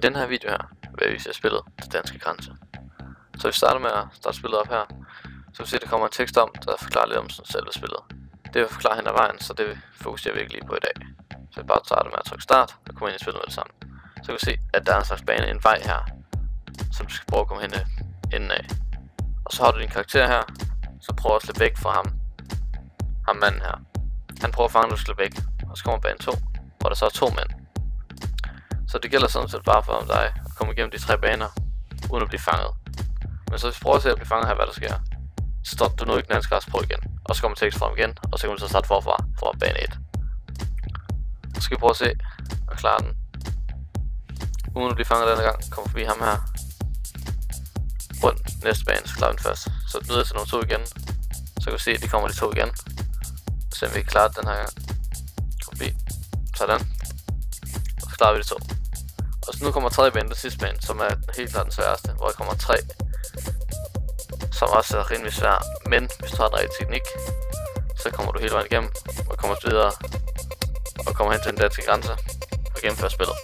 den her video her vil jeg vise spillet til danske grænse. Så vi starter med at starte spillet op her. Så vi ser, at der kommer en tekst om, der forklarer lidt om selve spillet. Det vil forklare hen ad vejen, så det fokuserer vi ikke lige på i dag. Så vi bare starter med at trykke start og komme ind i spillet med det samme. Så kan vi se, at der er en slags bane, en vej her, som du skal prøve at komme hen inden af. Og så har du din karakter her, så prøv at slippe væk fra ham manden her. Han prøver at fange, at du slippe væk. Og så kommer bane 2, hvor der så er 2 mænd. Så det gælder sådan set bare for dig at komme igennem de 3 baner, uden at blive fanget. Men så hvis du prøver at se at blive fanget her, hvad der sker, så står du nu ikke den skal prøve igen. Og så kommer tekst frem igen, og så kan du så starte forfra fra bane 1. Så skal vi prøve at se og klare den. Uden at blive fanget denne gang, kommer forbi ham her. Rundt næste bane, så klarer vi den først. Så videre til nummer 2 igen. Så kan vi se, at de kommer de 2 igen. Så vi kan klare den her gang. Kom forbi. Sådan. Og så klarer vi de 2. Og så nu kommer 3. bane, den sidste bane, som er helt klart den sværeste. Hvor der kommer 3. Som også er rimelig svær. Men hvis du har den rigtige teknik, så kommer du hele vejen igennem. Og kommer videre. Og kommer hen til den danske grænse. Og gennemfører spillet.